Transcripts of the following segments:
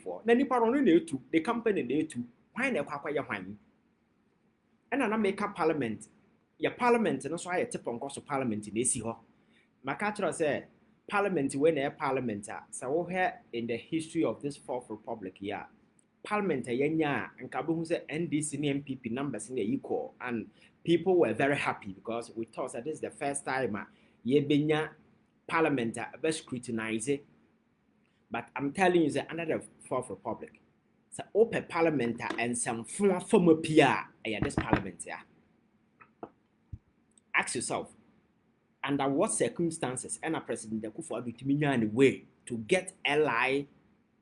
for. Then you pardon to the company they to why they kwakwa ya hwan. And na make up parliament. Your parliament and also I tip on course of parliament in AC ho. Makatra say parliament when a parliament so here in the history of this fourth republic here. Parliament yenya and kabu say NDC MPP numbers in the equal and people were very happy because we thought that this is the first time ye benya parliament best scrutinize it. But I'm telling you that under the fourth republic, so open parliament and some former PR this parliament here. Ask yourself, under what circumstances and a president Kufuor to be on way to get LI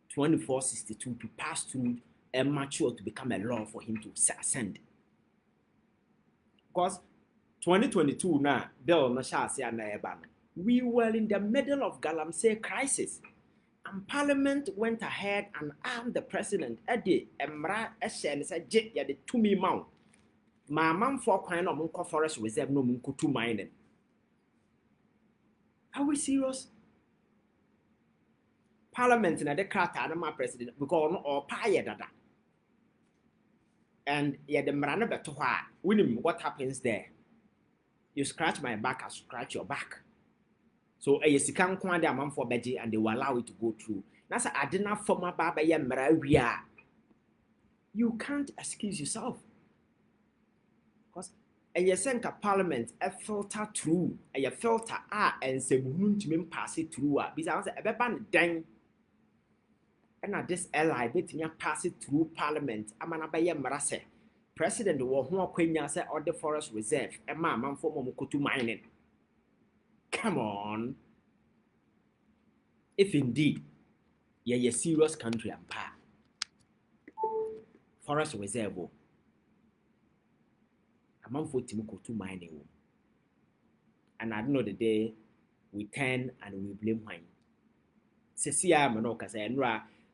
2462 to pass through and mature to become a law for him to ascend. Because 2022 now, bill no shall say we were in the middle of Galamsey crisis, and Parliament went ahead and armed the president. Eddie Emra Eshen said, "Jet ya the 2 me mount. My man for kind of Munko Forest Reserve no Munko 2 mining." Are we serious? Parliament in the crata and my president because no or pie dada. And yeah, the Marana better winning what happens there. You scratch my back, I scratch your back. So a sikan kwande a man for beji and they will allow it to go through. That's a adina former baba ya mararia. You can't excuse yourself. Because a senka parliament a filter through a filter and say to pass it through because a beban dang. And at this ally bit pass it through parliament. Amanabaya marase. President will who Quenya say or the forest reserve and man for Momokutu mining. Come on. If indeed you're a serious country and pa forest reserve a man for Timokutu mining. And I don't know the day we turn and we blame wine. Cecia Manoka say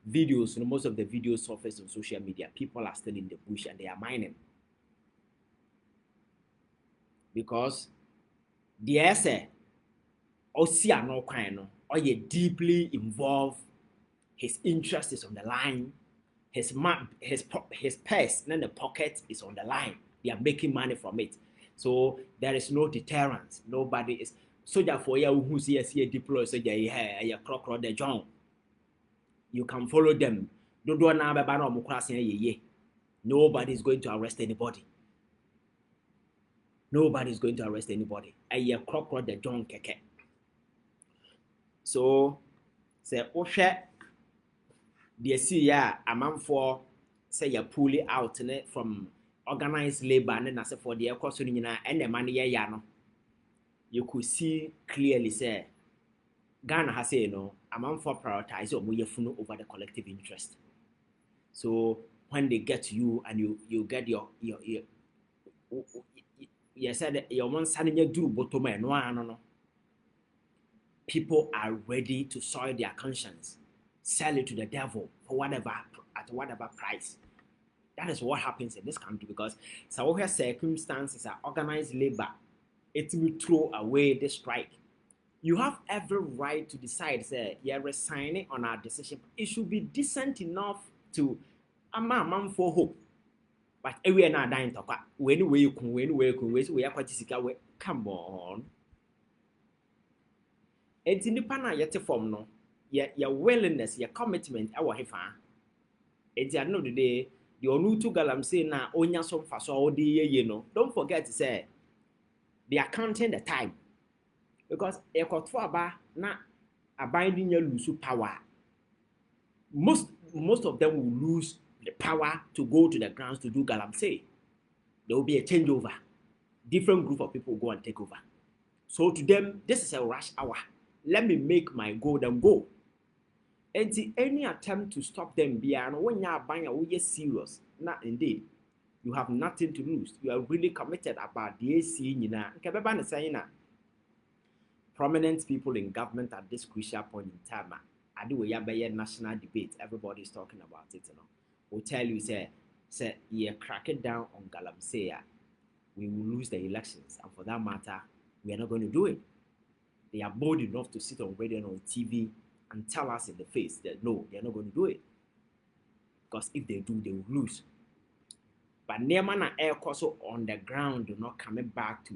videos, most of the videos surface on social media. People are still in the bush and they are mining. Because the essay or see no kind or you deeply involved, his interest is on the line, his purse and the pocket is on the line. They are making money from it. So there is no deterrence. Nobody is soldier for you who see a deploy soldier a crocodile the John. You can follow them. Nobody is going to arrest anybody. Nobody is going to arrest anybody. A crocodile the John keke. So say Osha the see a man for say you pull it out from organized labor and as for the cost and the money yano. You could see clearly say Ghana has said no, a man for prioritize or over the collective interest. So when they get to you and you get your you said your one son you do bottom no. People are ready to soil their conscience, sell it to the devil for whatever at whatever price. That is what happens in this country because some of circumstances are organized labor. It will throw away the strike. You have every right to decide, say, you're resigning on our decision. It should be decent enough to a man for hope. But we are not dying to talk. When we are quite sick. Come on. It's in the panel yet form no. Your willingness, your commitment, our hefa. It's the end of the day. Your new to Galamsey na onya some faso all the you know. Don't forget to say they are counting the time. Because a kotwaba na abiding your lose power. Most of them will lose the power to go to the grounds to do Galamsey. There will be a changeover. Different group of people will go and take over. So to them, this is a rush hour. Let me make my goal and go. And any attempt to stop them beyond when you are buying you're serious. Not indeed. You have nothing to lose. You are really committed about the AC. Prominent people in government at this crucial point in time. I do a national debate. Everybody is talking about it. You know, will tell you say you crack it down on Galamsey, we will lose the elections, and for that matter, we are not going to do it. They are bold enough to sit on radio and on TV and tell us in the face that no, they are not going to do it. because if they do, they will lose. But nneɛma na ɛrekɔ so on the ground do not coming back to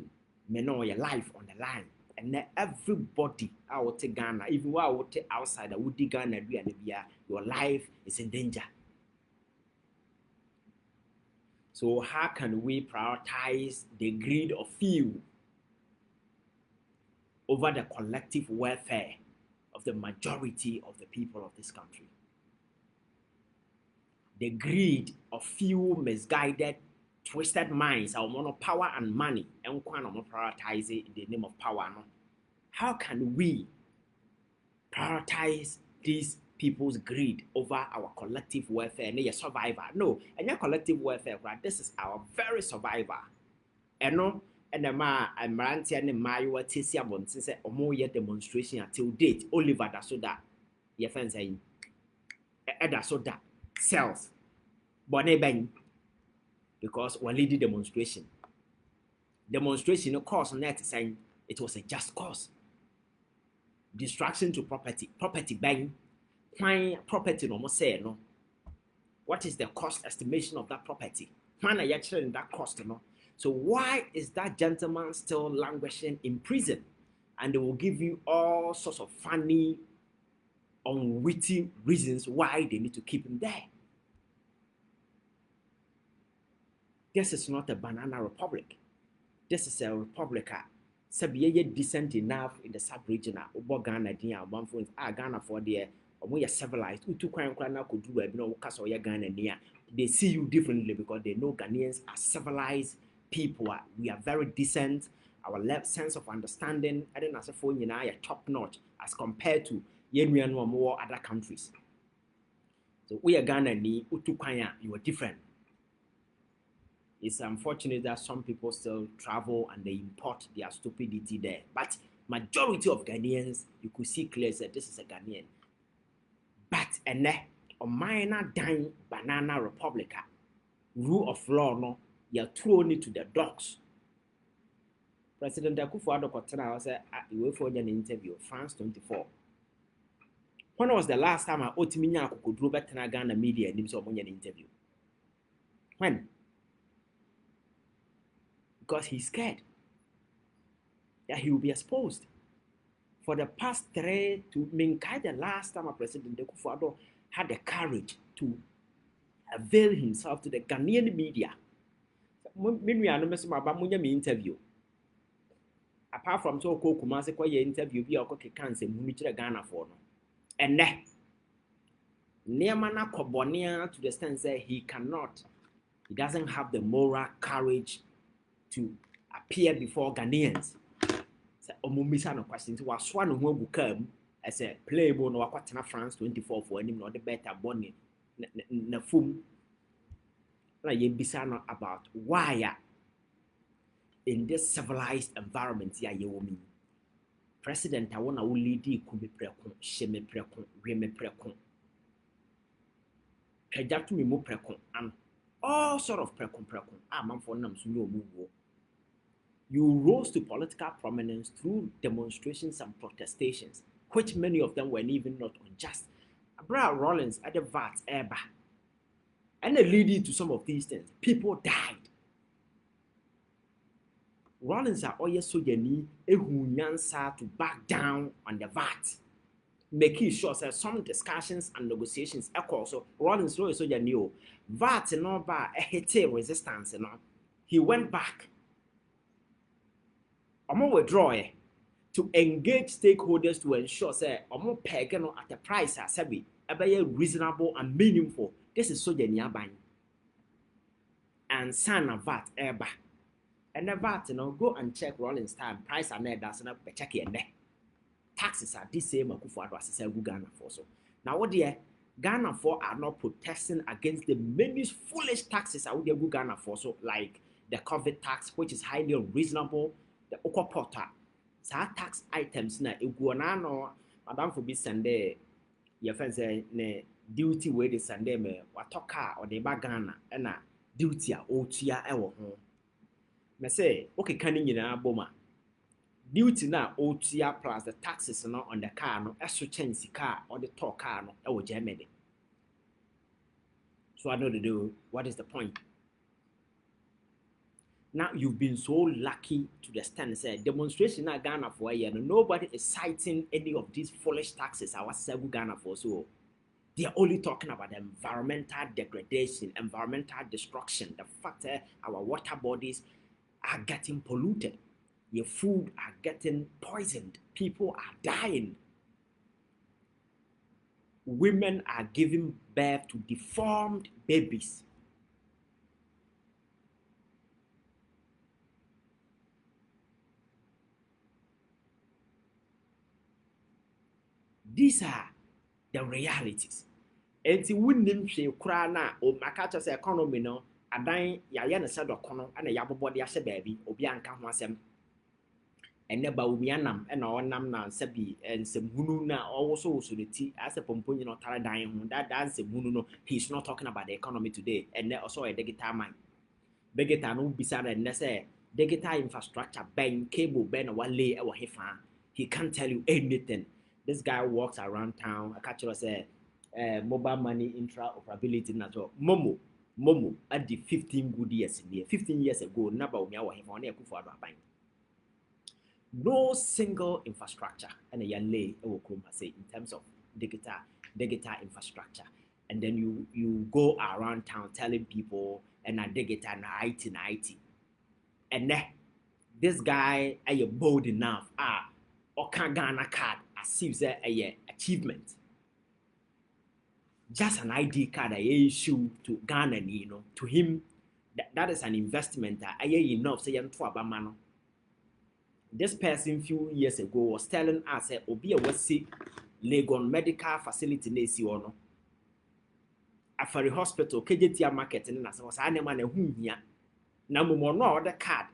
your life on the line. And then everybody out to Ghana, even while outside, would Ghana, your life is in danger. So how can we prioritize the greed of few over the collective welfare of the majority of the people of this country? The greed of few misguided, twisted minds, our mono power and money, and prioritize it in the name of power. No? How can we prioritize these people's greed over our collective welfare and your survivor? No, and your collective welfare, right? This is our very survivor. And no, and the ma and Maranti and my what Tissia Bonson said, or more yet demonstration until date, Oliver da soda, your friends saying, Eda soda, cells, Bonnet Bang, because we're leading demonstration. Demonstration, of course, net saying it was a just cause. Distraction to property bang, fine property no more say no. What is the cost estimation of that property? When are you actually in that cost, no? So why is that gentleman still languishing in prison? And they will give you all sorts of funny, unwitty reasons why they need to keep him there. This is not a banana republic. This is a republic. Sabiye decent enough in the sub-region. Ghana, one for Ghana for the or civilized. Utu kwan na could do no castle Ghana near. They see you differently because they know Ghanaians are civilized people. We are very decent. Our sense of understanding, I don't know, for you are top notch as compared to Yenuan or more other countries. So we are Ghana ni Utu kwanya, you are different. It's unfortunate that some people still travel and they import their stupidity there. But majority of Ghanaians, you could see clearly that this is a Ghanaian. But a minor dying banana republic, rule of law, no, you're thrown into the dogs. President Akufo-Addo Kotena was away for an interview, France 24. When was the last time I Otiminya could do better than Ghana media and himself on an interview? When? Because he's scared that he will be exposed. For the past 3 to Minkai, the last time a President Akufo-Addo had the courage to avail himself to the Ghanaian media. Interview. Apart from so called Kumasi interview, be a cancer, Ghana for no. And then, Neamana Kobonia to the extent that he doesn't have the moral courage to appear before Ghanaians. So, Omumisa no questions was one who come as a playable no Aquatana France 24 for any not the better bonnie na fum. Na yebisa about why in this civilized environment ya yewomi. President I wanna lead kubi prekon, sheme prekon, reme prekon. Kajatu mi mo prekon and all sort of prekon. Man for nam so no move. You rose to political prominence through demonstrations and protestations, which many of them were even not unjust. Abraham Rollins at the VAT Eba. And leading to some of these things, people died. Rollins are always so yeni ehunyansa to back down on the VAT, making sure that some discussions and negotiations echo. So Rollins is so yeni VAT no ba ehete resistance no. He went back. Omo withdraw to engage stakeholders to ensure say omo peg no at a price as be reasonable and meaningful. This is so yeni aban. And son of VAT eba. And the VAT, go and check Rollins time. Price and net that's not check it. Taxes are this same Akufo-Addo as Ghana for so. Now what the Ghana for are not protesting against the many foolish taxes I would Ghana for so like the COVID tax, which is highly unreasonable, the Okopota. So tax items na no Madam for be Sunday your friends say duty where the Sunday me watoka or the Ghana and duty a otia ewo ho. Me say, okay, can you boma? Duty na OTR plus the taxes no on the car no, extra change car or the talk car no, Germany. So I know to do. What is the point? Now you've been so lucky to the extent that demonstration at Ghana for a year, and nobody is citing any of these foolish taxes. I was saying Ghana for so they are only talking about environmental degradation, environmental destruction. The fact that our water bodies are getting polluted, your food are getting poisoned, people are dying, women are giving birth to deformed babies. These are the realities. Enti wunnim hwe kura na o maka cho say economy no adan ya ye ne se dokono na ya bobode ahye baabi obi anka ho asem enne ba omi anam na onam na nsabi nsemhunu na owoso woso ne ti ase pomponyi no tara dan ho that nsemhunu no he's not talking about the economy today enne also a digital man digital no bisa na enne say digital infrastructure ben cable ben na wale e wo hefa he can't tell you anything. This guy walks around town. I catch you say mobile money interoperability na so momo at the 15 good years near 15 years ago naba omi awo he on ekufo ado aban. No single infrastructure and a lay say in terms of digital infrastructure. And then you go around town telling people and a digital and IT. And then this guy are bold enough or can Ghana card as if a achievement. Just an ID card I issue to Ghana, to him, that is an investment. I enough say mano. This person few years ago was telling us obi a wasi Legon medical facility nesi ono. Afari hospital KJT market na say was anema na hu hia. Na mo no order card.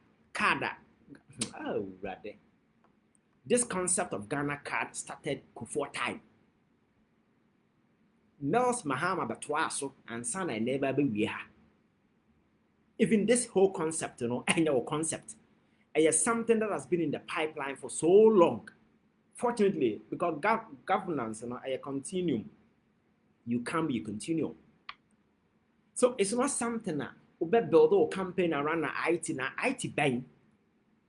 Oh rather. This concept of Ghana card started before time. Nels Mahama Batwaso and Sana and never be ha. Even this whole concept, and our concept, is something that has been in the pipeline for so long. Fortunately, because governance, a continuum, you can be a continuum. So it's not something that we build a campaign around IT bank,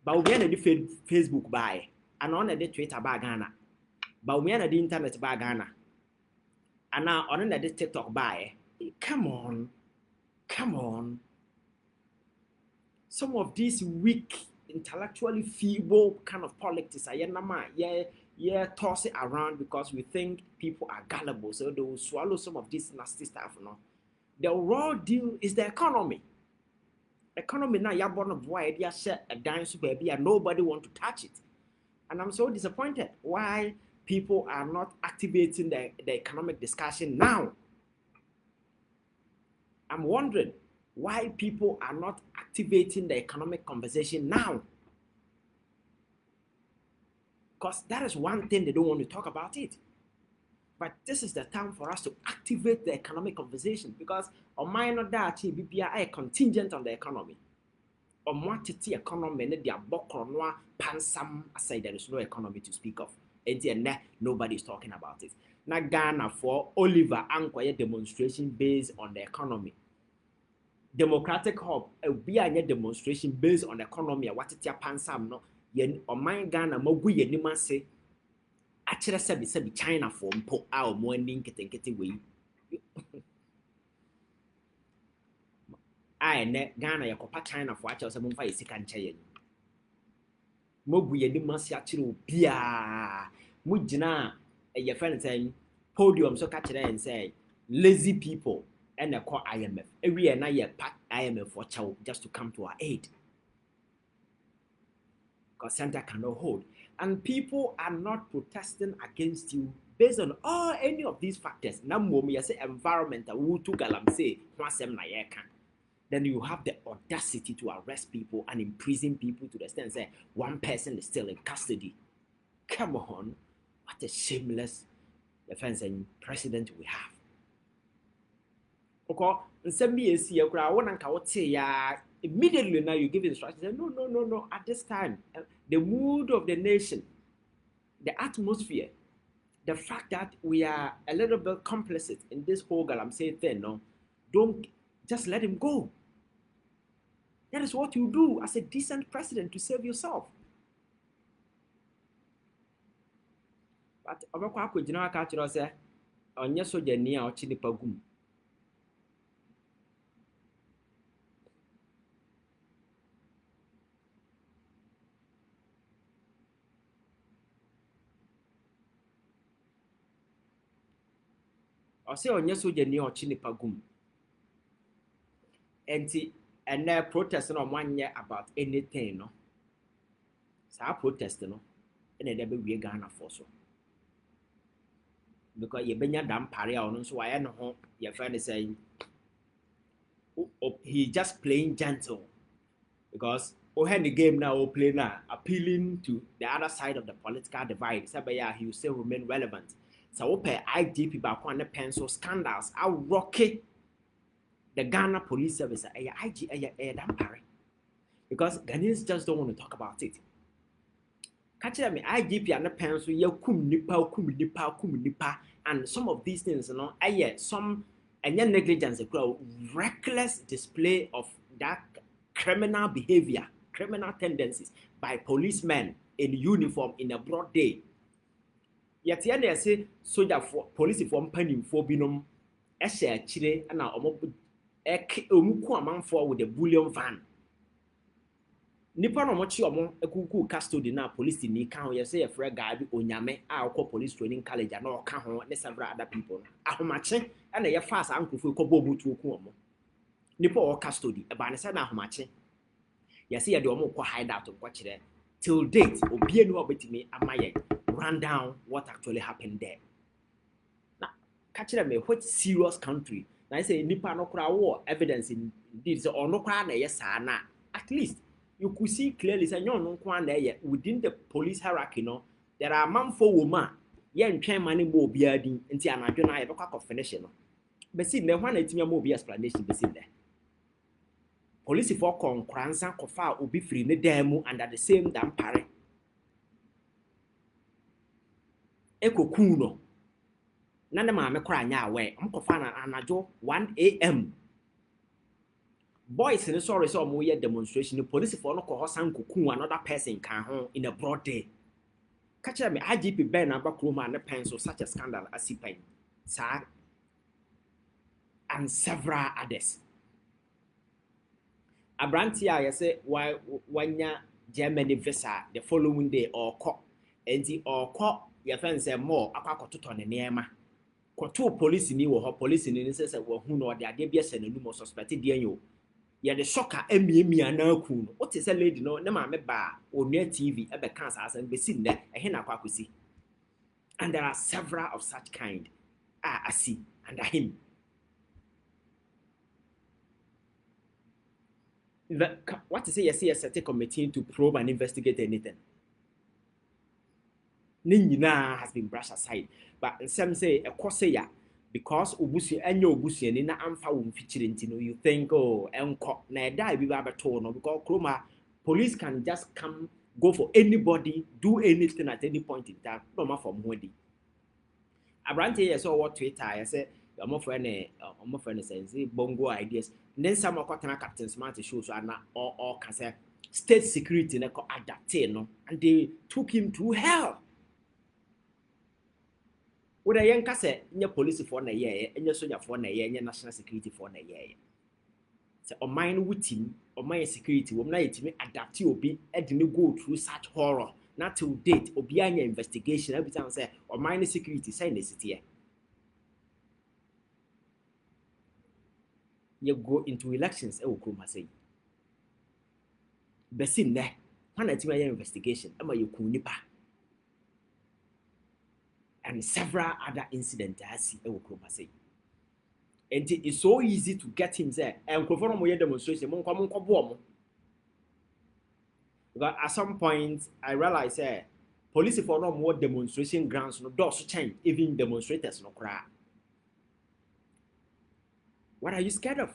but we are the Facebook buy, and on the Twitter by Ghana, but we are the internet by Ghana. And now on the TikTok buy, come on. Some of these weak, intellectually feeble kind of politics, toss it around because we think people are gullible, so they will swallow some of this nasty stuff. The raw deal is the economy. Economy now, you're born of why they set a dance baby and nobody want to touch it. And I'm so disappointed. Why? People are not activating the economic discussion now. I'm wondering why people are not activating the economic conversation now. Because that is one thing they don't want to talk about it. But this is the time for us to activate the economic conversation because on minor that BPI are contingent on the economy. On what the economy and their bokronwa pansam aside there is no economy to speak of. And nobody is talking about it. Now Ghana for Oliver Ankoye demonstration based on the economy. Democratic Hub be a demonstration based on the economy. What it pansam no yen on my Ghana mogu ye nima say actually sabi China for mpo a mo ending kete we. I ne Ghana ya kopa China for actually se mfa yesika nche mogu ye nima say actually bia mujina your friend saying podium so catch there and say lazy people and they call IMF. Every year now you pack IMF for chow just to come to our aid. Because center cannot hold. And people are not protesting against you based on any of these factors. Now you say environmental who to Galamsey, then you have the audacity to arrest people and imprison people to the extent say one person is still in custody. Come on. What a shameless defense and president we have. Immediately now you give instructions. No. At this time, the mood of the nation, the atmosphere, the fact that we are a little bit complicit in this whole Galamsey thing, Don't just let him go. That is what you do as a decent president to save yourself. But obekwa akogina aka kiro se onye soja ni a ochi nipa gum. O se onye soja ni a ochi nipa gum. Enti and protest no one about anything no. Sa protest no and they be we Ghana for so. Because you benya dam pare a ono so why no ho your friend is saying he just playing gentle because had the game now play now appealing to the other side of the political divide. So yeah, he will still remain relevant. So open IGP back on the pencil scandals I rocky the Ghana police service a dam pare because Ghanaians just don't want to talk about it. Catch me IGP and the pencil ya kum nipa and some of these things, you know, some and negligence, reckless display of that criminal behavior, criminal tendencies by policemen in uniform in a broad day. Yet they say soldier for police form penning for binum share chile and now omuku amount for with a bullion van. Nipa no mochi omo ekuku custody na police ni kan ye say free guy bi onyame a okọ police training college na oka ho ne several other people ahomache na ye fast ankofo ko bo butu oku omo nipa o custody e ba ne say na ahomache ye say ye de omo ko hide out ko kire till date obi enu obetimi amaye run down what actually happened there na ka kire me what serious country na say nipa no kra wo evidence indeed say ono kwa na ye saa na at least you could see clearly say within the police hierarchy, no, there are man for woman. Yen train money more bearding and see an adjourn I have a finish. But see, the one it's more be explanation be seen there. Police for con cransa cofa will be free the demo and at the same damn pare. Echo kuno. None of my crying away. I'm cofana and ajo 1 a.m. Boys in the sorry so more demonstration, the police for no cohosan kuku another person can home in a broad day. Catch me IGP Ben Abakroma and the pencil such a scandal as he pain, sir, and several others. Abrantia, I say, why when ya Germany visa the following day or cop, and the or cop your friends say more about to turn a near. Two police in you or police in the sense who know the idea and a number suspected dear you. Yeah, the shocker me and now cool. What is a lady no ma me ba or near TV ever cancer and be seen there a hen aquacusi. And there are several of such kind. I see under him. What is a CSA committee to probe and investigate anything? Nina has been brushed aside, but some say a corsair. Because ubusi enyo ubusi ni na amfa wo feature ntino you think oh enko na die bi ba beto no because kroma police can just come go for anybody do anything at any point in time no ma from hodi abrante yes or what Twitter I say omo friend say bongo ideas then some okotana Captain Smart show so na or can say state security na ko adapt no and they took him to hell. Would a young cassette, your police for a year, and your soldier for a year, and your national security for a year? So, on mine with him, or my security will not to me adapt you be and didn't go through such horror. Not to date or behind your investigation every time say, or mine security sign this here. You go into elections, I will come say. Besin there, when I do my investigation, am I you kunipa? And several other incidents I see I will say. And it is so easy to get him there. And conform with demonstration, because at some point I realized police for no more demonstration grounds no doors change, even demonstrators no cry. What are you scared of?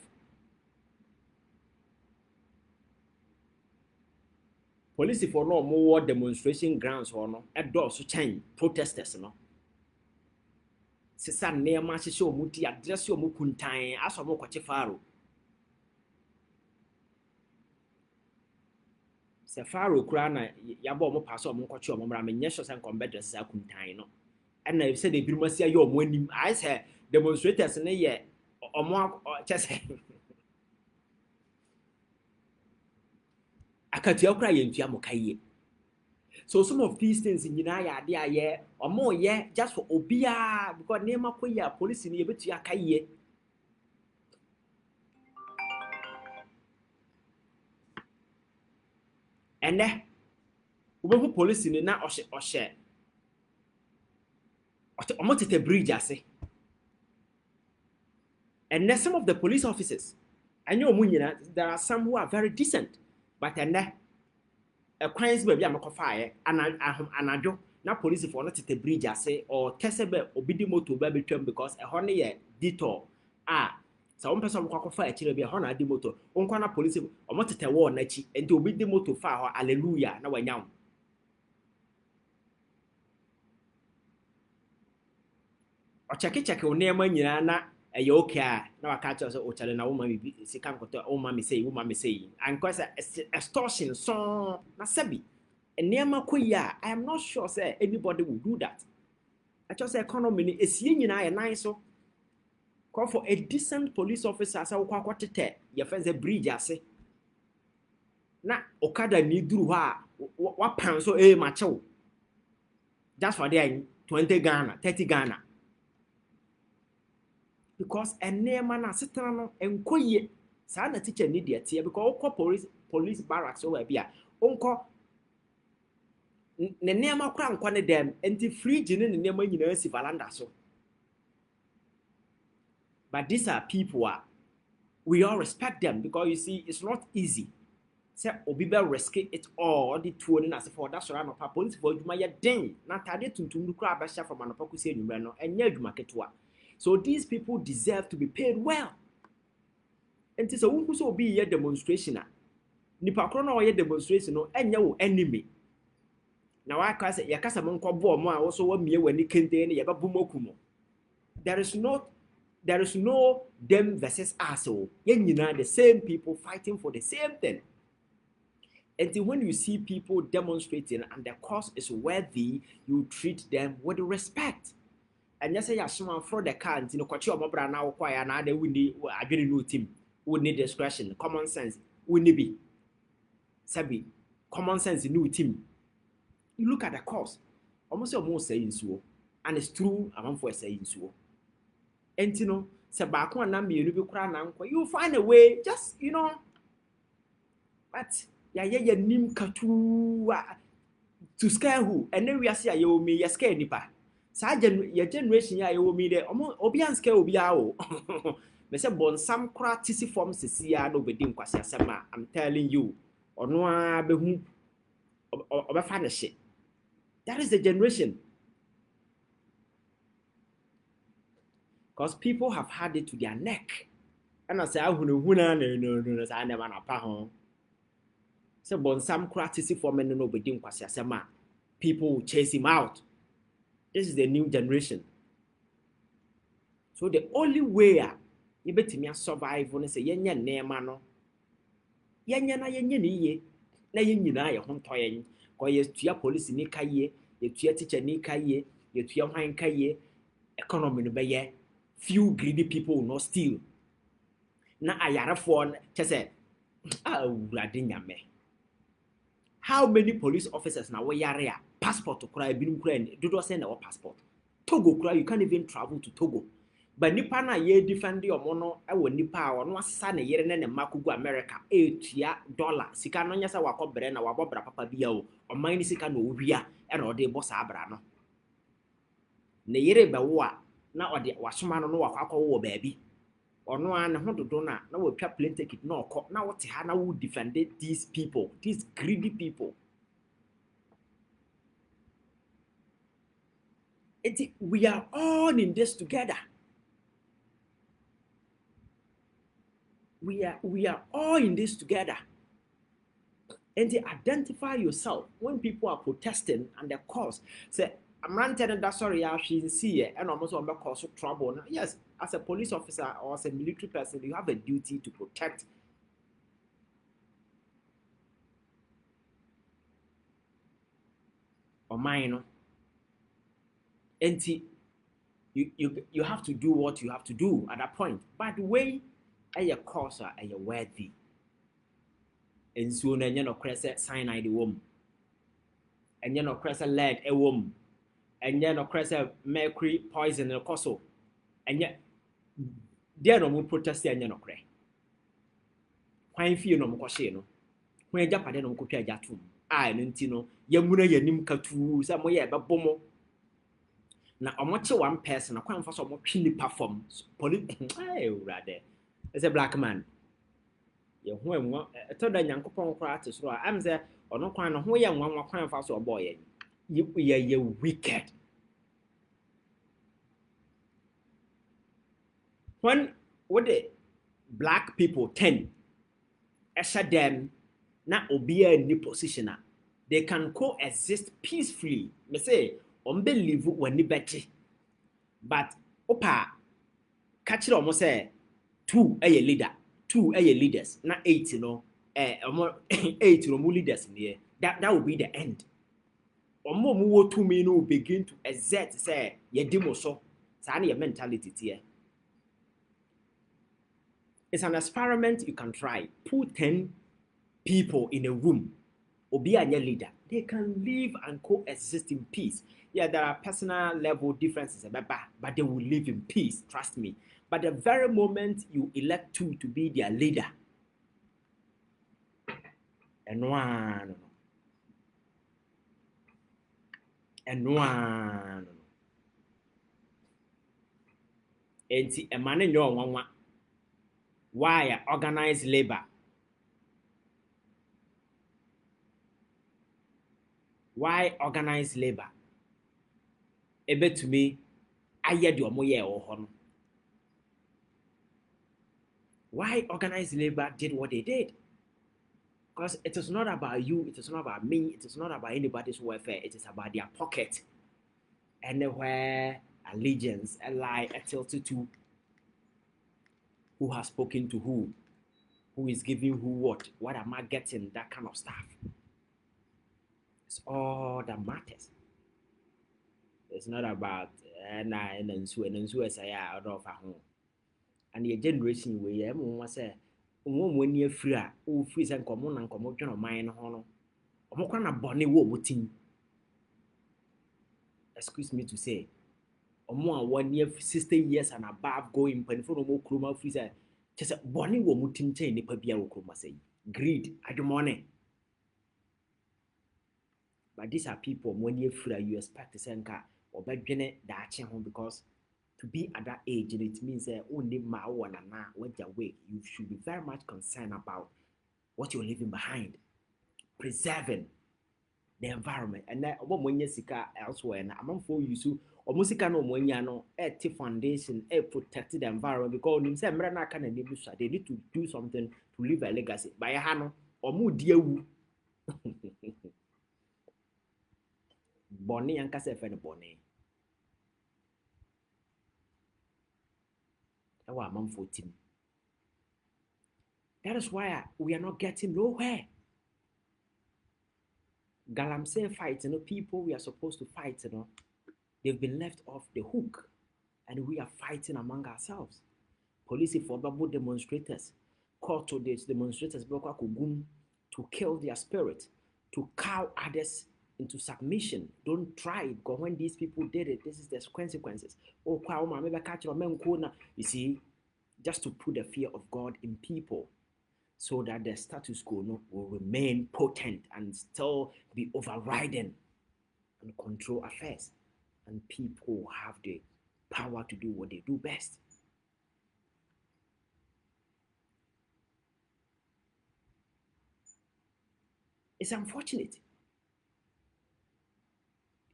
Police for no more demonstration grounds or no at doors change, protesters no. sisa nneɛma hyehyɛ ɔmo ti adrɛse ɔmo kuntan asɔ ɔmo kɔkye faro sɛ faro kura na yabɔ ɔmo paase ɔmo nkɔkye ɔmo mmra menyɛ sure sɛ nkɔmbɛ drɛse saa kuntan no ɛna sɛ de ebinom asi ayɛ ɔmo anim ayɛ sɛ demonstrators ne yɛ ɔmo kyɛ sɛ akatua kura yɛ ntua mo ka yie. So some of these things in Yinaya, they are yeah, or more, yeah, just for Obia, because name up ya police in the Betia Kaye. And then, we police in the now or share. Or what a bridge, I say. And then some of the police officers, I know there are some who are very decent, but and then a crimes baby I'm a fire and I do. Na police for not to bridge ase or tesebe obidi moto ba betwam because a honey ye detour so one person kwa fa akire bia hona di moto onkwa na police o motete wo na chi enti obidi moto fa ho hallelujah na wanyam o check o nema nyina na eye okay na waka cha so o chale na wo ma bi sika nkoto wo ma me say and cause extortion so na sabi enema koya I am not sure say anybody will do that. I just say economy ni esie nyina ye nice so call for a decent police officer say wo kwa tete ye fence bridge ase na okada ni duru ha wa pan so ma chew just for there 20 Ghana 30 Ghana because enema na setena no enkoye sa na teacher ni de tie because wo police barracks so we bia onko ne nema kura nkwa ne dem enti fridge ne nema nyina si valanda so. But these are people we all respect them because you see it's not easy. Say obibe risk it all the two and as for that's right no police for adwuma ye den na tade tuntum kura abasha from anopaku se enwumre no enya adwuma ketewa. So these people deserve to be paid well. And so who so be a demonstration nipa kro na oye demonstration no enya wo enemy. Na wa ka say yakasa mo nkobo mo a wo so wa mie wani kente ne yeba bumokumo. There is no them versus us. The same people fighting for the same thing. And when you see people demonstrating and the cause is worthy, you treat them with respect. And yes, I someone for the cans, kwachi omobra na okwaya na de we adwene no team. We need discretion, common sense. We need be. Sabi, common sense new team. You look at the cause. Almost saying so. And it's true, I'm for saying so. And se baako anam mienu bi kura na nkwa you find a way just but ya nim katu to scare who and then we are say you me ya scare nipa sa generation ya you me there obi an scare obi a o me say bon sam kura tisi form sesia no bedi nkwase asema I'm telling you ono a behu obefa na hye that is the generation. Because people have had it to their neck. And I say, no, I never know. So, bon, some criticism for men no bedin kwasi asema. People will chase him out. This is the new generation. So, the only way you betimi survive when say yenye nema no. Yenye na yenye ni ye. Na yenye na ye ho toyen. Ko ye tua police ni kaye, ye tua teacher ni kaye, ye tua hwan kaye, economy no be ye. Few greedy people will not steal. Na ayara for say how many police officers now we yare passport to cry bin Ukraine do not send our passport. Togo cry you can't even travel to Togo. But nipa na ye defend your mono I will nipa or no san a year and makugo America $8 sika no nyasa wako brena wabobra papa bia o mine sika no wia and or de boss abrano. Ne yere be wo na ode wasoma no wakwa wo baabi ono an ho dodo na wo twa plane ticket na okọ na wote ha na wo defend these people, these greedy people. We are all in this together. We are all in this together. And to identify yourself when people are protesting and the cause say I'm ranting that sorry, she see it, and almost on cause trouble. Yes, as a police officer or as a military person, you have a duty to protect or mine. And you have to do what you have to do at that point. But the way a cause a worthy. And so na no cresse cyanide wom. And no cresse lead a wom. And no cresse mercury poison and coso. And yet there no more protest and no cray. Why fear no more no? When Japan no could tell Jatum. I no Yamuna Yanim Katu, somewhere but bomo. Na omoche one person, a quite for some chili perform. Rather. As a black man. You who I told that young couple practice, so I'm there or no kind of way and one more crime for so boy. You wicked. When what the black people 10 Esha them not obey any position, they can coexist peacefully. Me say, unbelieve when you better. But opa catch it almost say 2 a leader, 2 a leaders, not 8, you know, 8 no more leaders in here. That will be the end. Or more to me no begin to exert say ye demo so. Sani your mentality here. It's an experiment you can try. Put 10 people in a room or be a leader. They can live and coexist in peace. Yeah, there are personal level differences, but they will live in peace, trust me. But the very moment you elect 2 to be their leader, and one, and see a man in your one. Why organize labor? Why organize labor? A bit to me, I hear your moye or hon. Why organize labor did what they did? Because it is not about you, it is not about me, it is not about anybody's welfare, it is about their pocket. Anywhere allegiance, ally, a tilted to who has spoken to who is giving who what am I getting, that kind of stuff. It's all that matters. It's not about and so as I out of home. And your generation where you want to say, when you're free, who freeze and common and commotion of mine honor. I'm kind of bonny wobbling. Excuse me to say, or more 1 year, 60 years and above going, but for no more cruma freezer. Just a bonny womutin chain, nipper beer will say. Greed at the morning. But these are people when you're free, you expect to send car or bed that home because to be at that age, it means that only my one and now went away. You should be very much concerned about what you're leaving behind, preserving the environment. And that when you see elsewhere, and I'm for you so almost no when you know a foundation, a protect the environment because you say they need to do something to leave a legacy. By a hand or more dear. Bonnie and Cassette Bonnie. Our mom 14. That is why we are not getting nowhere. Galamsey fights, people we are supposed to fight, they've been left off the hook, and we are fighting among ourselves. Police for double demonstrators, call to these demonstrators to kill their spirit, to cow others into submission. Don't try it, because when these people did it, this is the consequences. Oh, you see, just to put the fear of God in people, so that the status quo will remain potent and still be overriding and control affairs. And people have the power to do what they do best. It's unfortunate.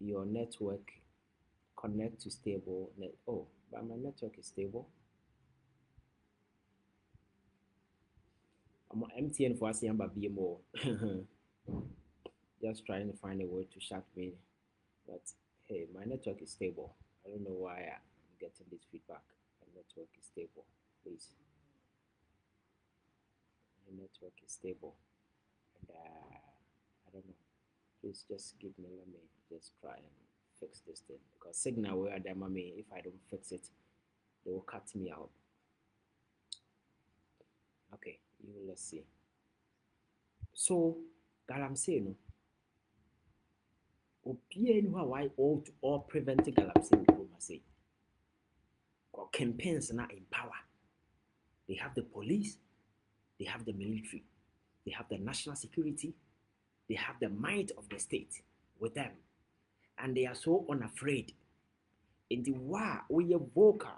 Your network connect to stable net. Oh, but my network is stable. I'm on MTN for us, but BMO. Just trying to find a way to shut me. But Hey, my network is stable. I don't know why I'm getting this feedback. My network is stable. Please. My network is stable. And I don't know. Please just give me, let me just try and fix this thing. Because signal where them, I mean, if I don't fix it, they will cut me out. Okay, let's see. So, Galamsey, no. Obiara ni hɔ a why all prevent Galamsey diplomacy. Or campaigns now in power. They have the police, they have the military, they have the national security, they have the might of the state with them. And they are so unafraid. In the war, we are vocal.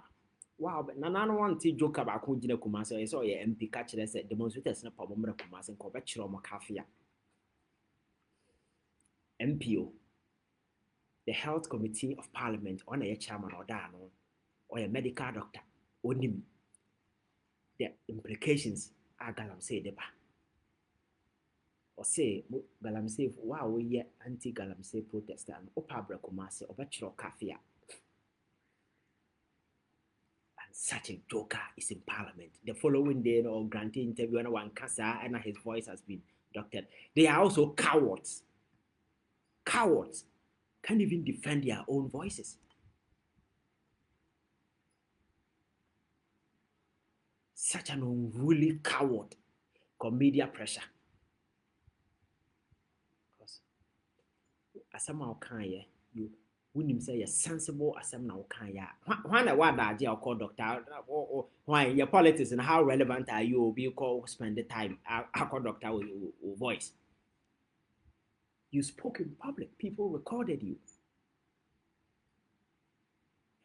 Wow, but Nana want to joke about Kujina Kumasi. I saw your MP catch it. Said demonstrators na problem Kumasi and Kobachiro Makafia. MPO, the Health Committee of Parliament, on a chairman or dano, or a medical doctor, onim. The implications are Galamsey deba. Or say Galamsey, wow, we are anti-Galamsey protester and Opabra Kumasi, Obachiro Kafia. Such a joker is in parliament. The following day, or granting interview, and one casa, and his voice has been doctored. They are also cowards. Cowards can't even defend their own voices. Such an unruly coward called media pressure. Because as somehow can you wouldn't say you're sensible as some now can ya. Why what idea call doctor or why your politics and how relevant are you be called spend the time I call doctor with voice. You spoke in public, people recorded you.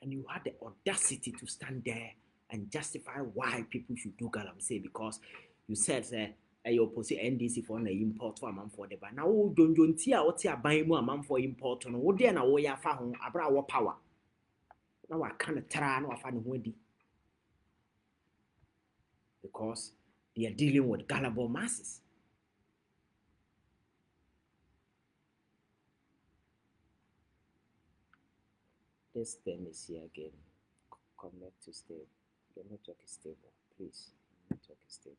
And you had the audacity to stand there and justify why people should do Galamsey because you said that you oppose NDC for an import for a man for the ban. Now, don't tear or tear buy more a man for import on what then away a found our power. Now I can't try no find ready because they are dealing with gullible masses. This thing is here again. Connect to stable. The network is stable. Please, the network is stable.